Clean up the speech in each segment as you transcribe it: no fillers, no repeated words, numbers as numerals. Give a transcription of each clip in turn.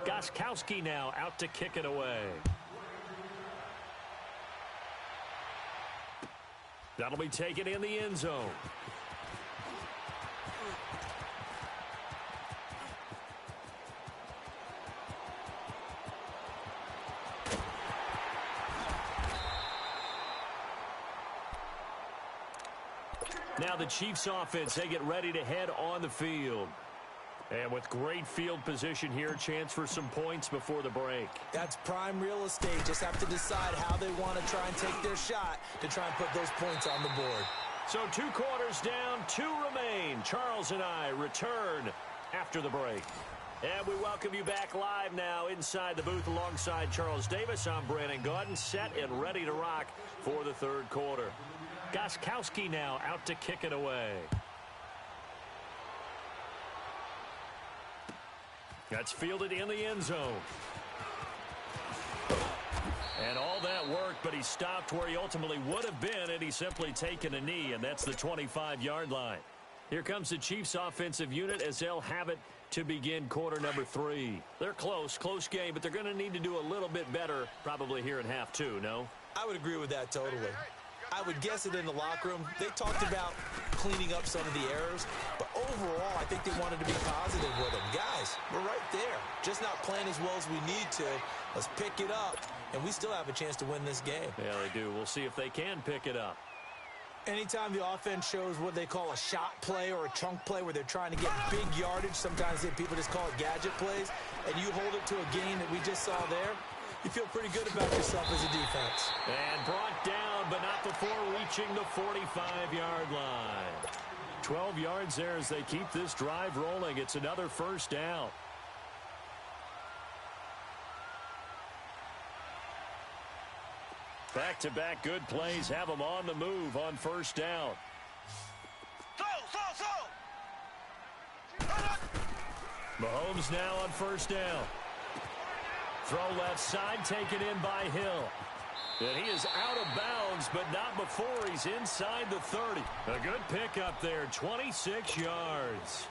Gostkowski now out to kick it away. That'll be taken in the end zone. Now the Chiefs offense, they get ready to head on the field. And with great field position here, chance for some points before the break. That's prime real estate. Just have to decide how they want to try and take their shot to try and put those points on the board. So 2 quarters down, 2 remain. Charles and I return after the break. And we welcome you back live now inside the booth alongside Charles Davis. I'm Brandon Gaudin, set and ready to rock for the third quarter. Gostkowski now out to kick it away. That's fielded in the end zone. And all that work, but he stopped where he ultimately would have been had he simply taken a knee, and that's the 25-yard line. Here comes the Chiefs offensive unit as they'll have it to begin quarter number 3. They're close game, but they're going to need to do a little bit better probably here in half 2, no? I would agree with that totally. I would guess it in the locker room. They talked about cleaning up some of the errors, but overall, I think they wanted to be positive with them. Guys, we're right there. Just not playing as well as we need to. Let's pick it up, and we still have a chance to win this game. Yeah, they do. We'll see if they can pick it up. Anytime the offense shows what they call a shot play or a chunk play where they're trying to get big yardage, sometimes people just call it gadget plays, and you hold it to a gain that we just saw there, you feel pretty good about yourself as a defense. And brought down, but not before reaching the 45-yard line. 12 yards there as they keep this drive rolling. It's another first down. Back-to-back good plays have them on the move on first down. Mahomes now on first down. Throw left side, taken in by Hill. And he is out of bounds, but not before he's inside the 30. A good pickup there, 26 yards.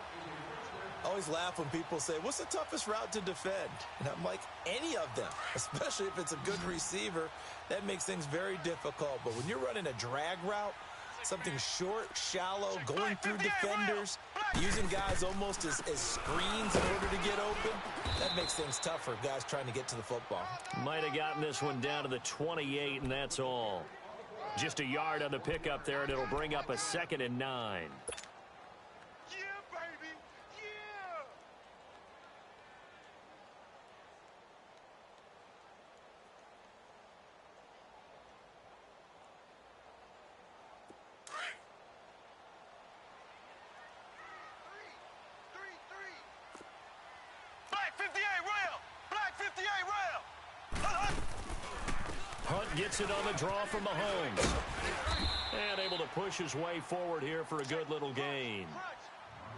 I always laugh when people say, what's the toughest route to defend? And I'm like, any of them, especially if it's a good receiver. That makes things very difficult. But when you're running a drag route, something short, shallow, going through defenders, using guys almost as screens in order to get open, that makes things tough for guys trying to get to the football. Might have gotten this one down to the 28, and that's all. Just a yard on the pickup there, and it'll bring up a 2nd and 9. Hunt gets it on the draw from Mahomes. And able to push his way forward here for a good little gain.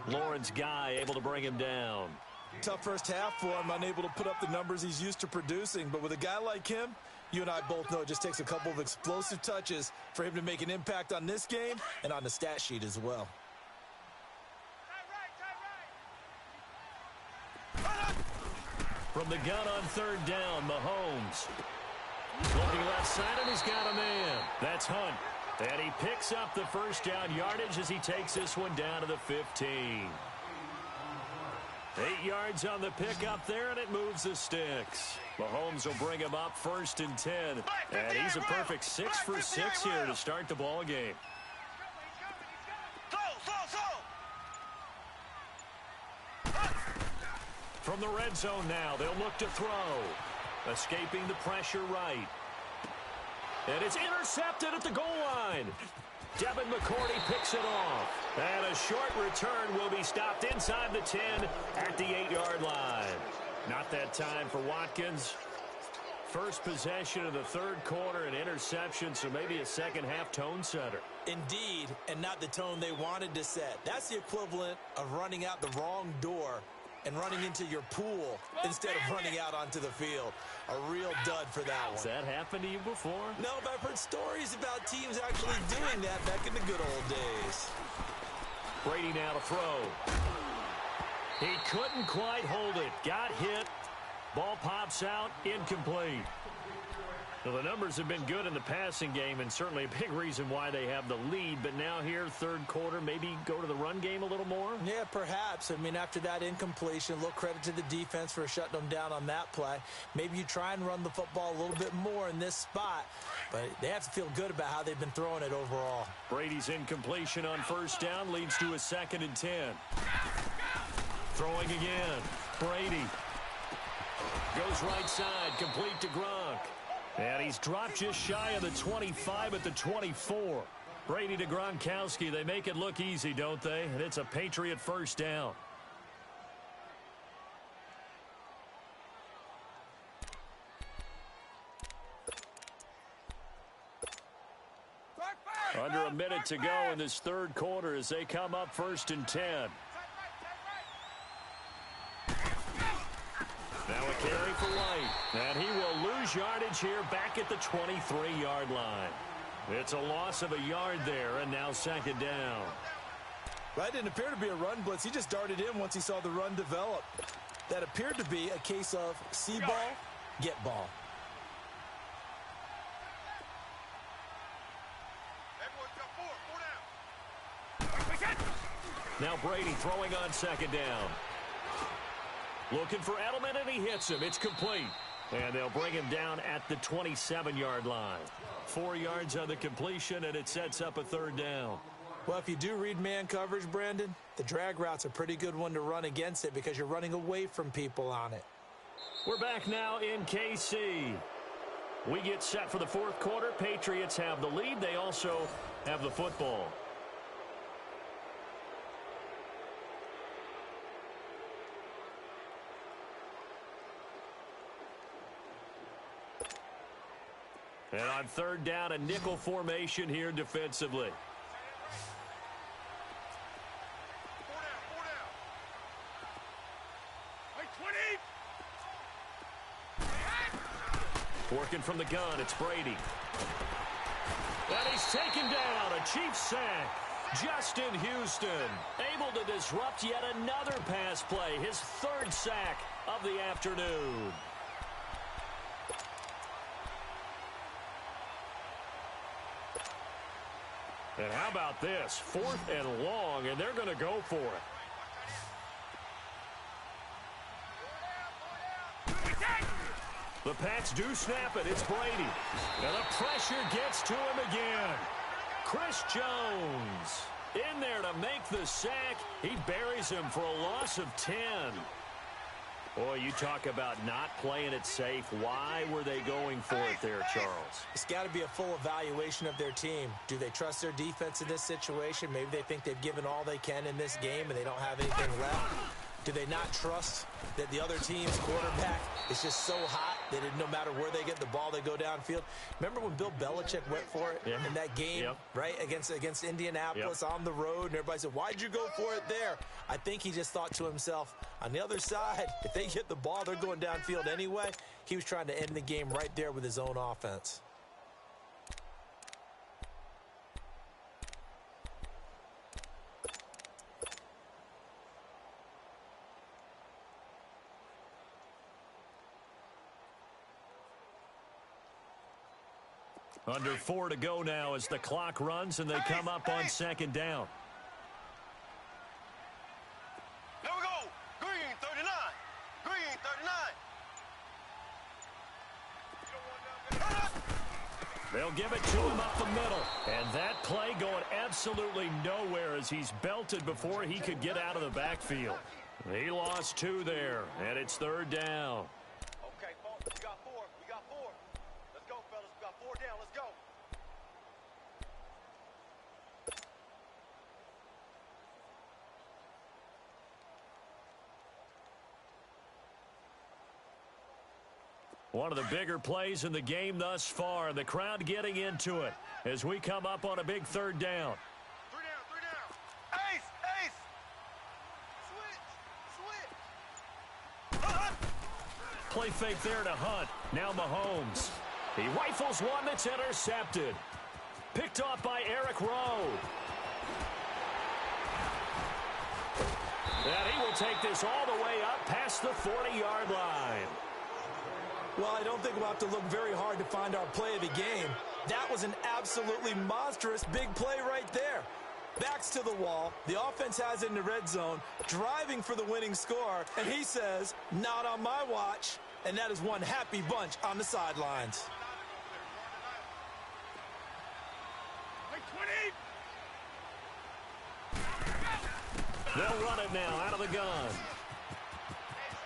Lawrence Guy able to bring him down. Tough first half for him, unable to put up the numbers he's used to producing. But with a guy like him, you and I both know it just takes a couple of explosive touches for him to make an impact on this game and on the stat sheet as well. From the gun on third down, Mahomes. Looking left side, and he's got a man. That's Hunt. And he picks up the first down yardage as he takes this one down to the 15. 8 yards on the pickup there, and it moves the sticks. Mahomes will bring him up 1st and 10. And he's a perfect 6 for 6 here to start the ball game. From the red zone now, they'll look to throw. Escaping the pressure right. And it's intercepted at the goal line. Devin McCourty picks it off. And a short return will be stopped inside the 10 at the 8-yard line. Not that time for Watkins. First possession of the third quarter, an interception, so maybe a second-half tone setter. Indeed, and not the tone they wanted to set. That's the equivalent of running out the wrong door and running into your pool instead of running out onto the field. A real dud for that one. Has that happened to you before? No, but I've heard stories about teams actually doing that back in the good old days. Brady now to throw. He couldn't quite hold it. Got hit. Ball pops out, incomplete. Well, the numbers have been good in the passing game and certainly a big reason why they have the lead. But now here, third quarter, maybe go to the run game a little more? Yeah, perhaps. I mean, after that incompletion, a little credit to the defense for shutting them down on that play. Maybe you try and run the football a little bit more in this spot. But they have to feel good about how they've been throwing it overall. Brady's incompletion on first down leads to a 2nd and 10. Throwing again. Brady goes right side, complete to Gronk. And he's dropped just shy of the 25 at the 24. Brady to Gronkowski. They make it look easy, don't they? And it's a Patriot first down. Under a minute to go in this third quarter as they come up 1st and 10. Now a carry for White. And he will lose yardage here back at the 23-yard line. It's a loss of a yard there, and now 2nd down. That didn't appear to be a run blitz. He just darted in once he saw the run develop. That appeared to be a case of see ball, get ball. Now Brady throwing on 2nd down. Looking for Edelman, and he hits him. It's complete. And they'll bring him down at the 27-yard line. 4 yards on the completion, and it sets up a 3rd down. Well, if you do read man coverage, Brandon, the drag route's a pretty good one to run against it because you're running away from people on it. We're back now in KC. We get set for the 4th quarter. Patriots have the lead. They also have the football. And on 3rd down, a nickel formation here defensively. Working from the gun, it's Brady. And he's taken down, a Chiefs sack. Justin Houston able to disrupt yet another pass play, his 3rd sack of the afternoon. And how about this? 4th and long, and they're going to go for it. The Pats do snap it. It's Brady. And the pressure gets to him again. Chris Jones in there to make the sack. He buries him for a loss of 10. Boy, you talk about not playing it safe. Why were they going for it there, Charles? It's got to be a full evaluation of their team. Do they trust their defense in this situation? Maybe they think they've given all they can in this game and they don't have anything left. Do they not trust that the other team's quarterback is just so hot that no matter where they get the ball, they go downfield? Remember when Bill Belichick went for it in that game, right, against Indianapolis on the road, and everybody said, why'd you go for it there? I think he just thought to himself, on the other side, if they get the ball, they're going downfield anyway. He was trying to end the game right there with his own offense. Under 4 to go now as the clock runs and they come up on 2nd down. Here we go. Green 39. Green 39. They'll give it to him up the middle. And that play going absolutely nowhere as he's belted before he could get out of the backfield. He lost 2 there, and it's 3rd down. Okay, folks, we got 4. We got 4. Let's go, fellas. We got 4 down. Let's go. One of the bigger plays in the game thus far. The crowd getting into it as we come up on a big 3rd down. 3 down, 3 down. Ace, ace. Switch. Play fake there to Hunt. Now Mahomes. He rifles one that's intercepted. Picked off by Eric Rowe. And he will take this all the way up past the 40-yard line. Well, I don't think we'll have to look very hard to find our play of the game. That was an absolutely monstrous big play right there. Backs to the wall. The offense has it in the red zone, driving for the winning score. And he says, not on my watch. And that is one happy bunch on the sidelines. They'll run it now out of the gun.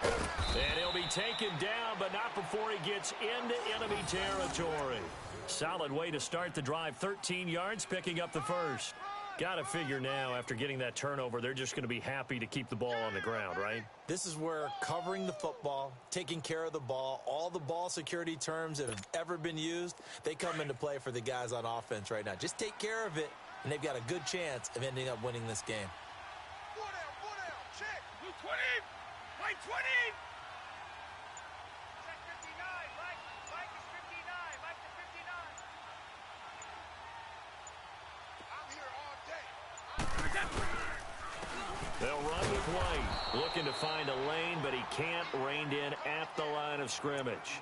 And he'll be taken down, but not before he gets into enemy territory. Solid way to start the drive. 13 yards, picking up the first. Got to figure now, after getting that turnover, they're just going to be happy to keep the ball on the ground, right? This is where covering the football, taking care of the ball, all the ball security terms that have ever been used, they come into play for the guys on offense right now. Just take care of it, and they've got a good chance of ending up winning this game. 4 down, check. Blue 20, white 20. Check 59, Mike is 59, Mike to 59. I'm here all day. They'll run with White, looking to find a lane, but he can't reined in at the line of scrimmage.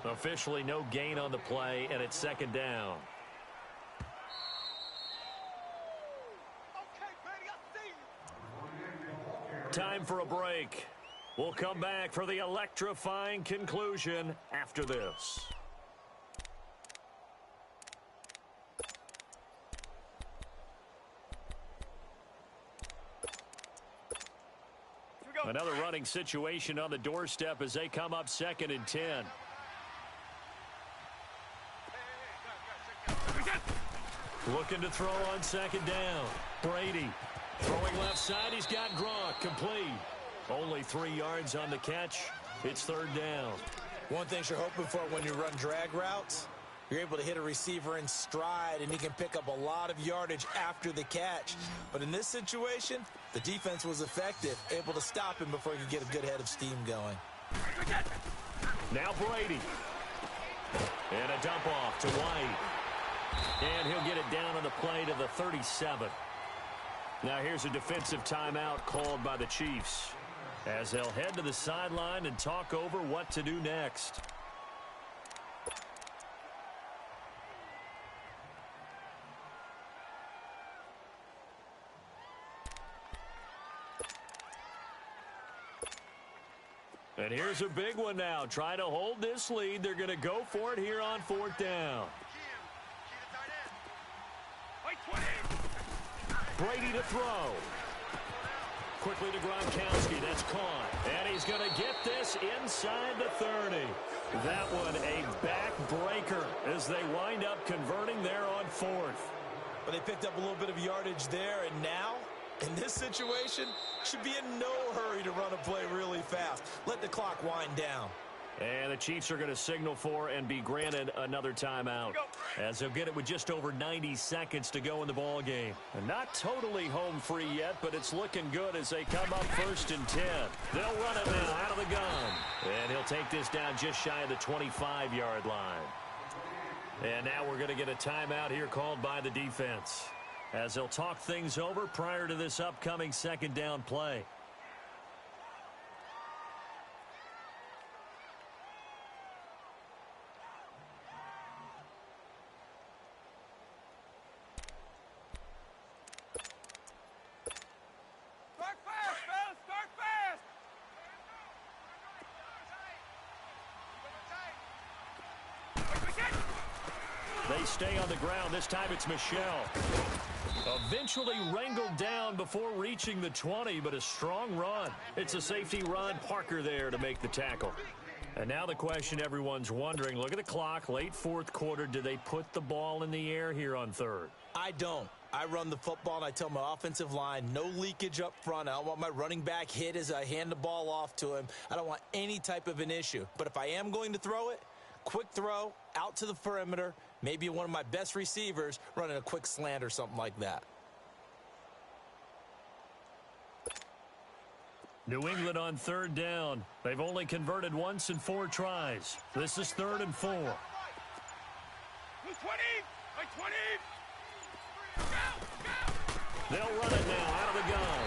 Officially no gain on the play, and it's second down. Okay, Brady, I see you. Time for a break. We'll come back for the electrifying conclusion after this. Another running situation on the doorstep as they come up 2nd and 10. Looking to throw on 2nd down. Brady throwing left side. He's got Gronk complete. Only 3 yards on the catch. It's 3rd down. One thing you're hoping for when you run drag routes, you're able to hit a receiver in stride, and he can pick up a lot of yardage after the catch. But in this situation, the defense was effective, able to stop him before he could get a good head of steam going. Now Brady. And a dump off to White. And he'll get it down on the play to the 37. Now here's a defensive timeout called by the Chiefs, as they'll head to the sideline and talk over what to do next. And here's a big one now. Trying to hold this lead. They're going to go for it here on 4th down. Brady to throw. Quickly to Gronkowski. That's caught. And he's going to get this inside the 30. That one a backbreaker as they wind up converting there on 4th. But they picked up a little bit of yardage there, and now, in this situation, should be in no hurry to run a play really fast. Let the clock wind down. And the Chiefs are going to signal for and be granted another timeout, as they'll get it with just over 90 seconds to go in the ball game. And not totally home free yet, but it's looking good as they come up 1st and 10. They'll run it now out of the gun. And he'll take this down just shy of the 25-yard line. And now we're going to get a timeout here called by the defense, as they'll talk things over prior to this upcoming 2nd down play. Start fast, fellas, start fast. They stay on the ground. This time it's Michelle. Eventually wrangled down before reaching the 20, but a strong run. It's a safety Ron Parker there to make the tackle. And now the question everyone's wondering, look at the clock, late 4th quarter. Do they put the ball in the air here on 3rd? I don't. I run the football, and I tell my offensive line, no leakage up front. I don't want my running back hit as I hand the ball off to him. I don't want any type of an issue. But if I am going to throw it, quick throw, out to the perimeter, maybe one of my best receivers running a quick slant or something like that. New England on 3rd down. They've only converted once in 4 tries. This is 3rd and 4. 20, like 20. They'll run it now out of the gun.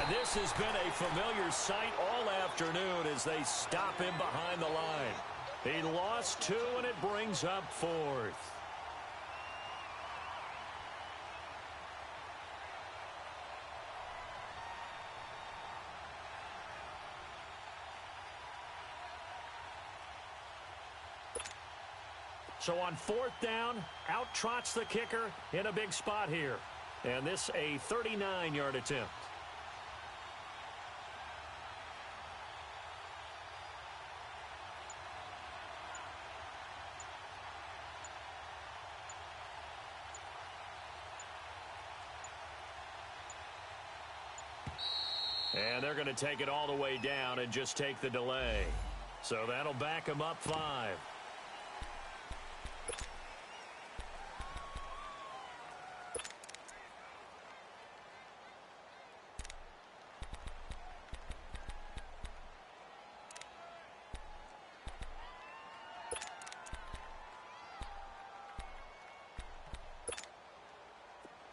And this has been a familiar sight all afternoon as they stop him behind the line. He lost 2, and it brings up 4th. So on 4th down, out trots the kicker in a big spot here. And this a 39-yard attempt. And they're going to take it all the way down and just take the delay. So that'll back them up 5.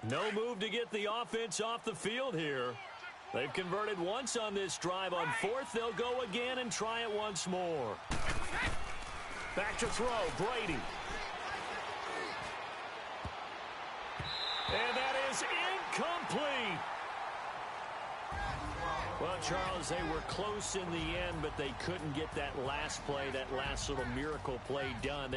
No move to get the offense off the field here. They've converted once on this drive. On 4th, they'll go again and try it once more. Back to throw, Brady. And that is incomplete. Well, Charles, they were close in the end, but they couldn't get that last play, that last little miracle play done.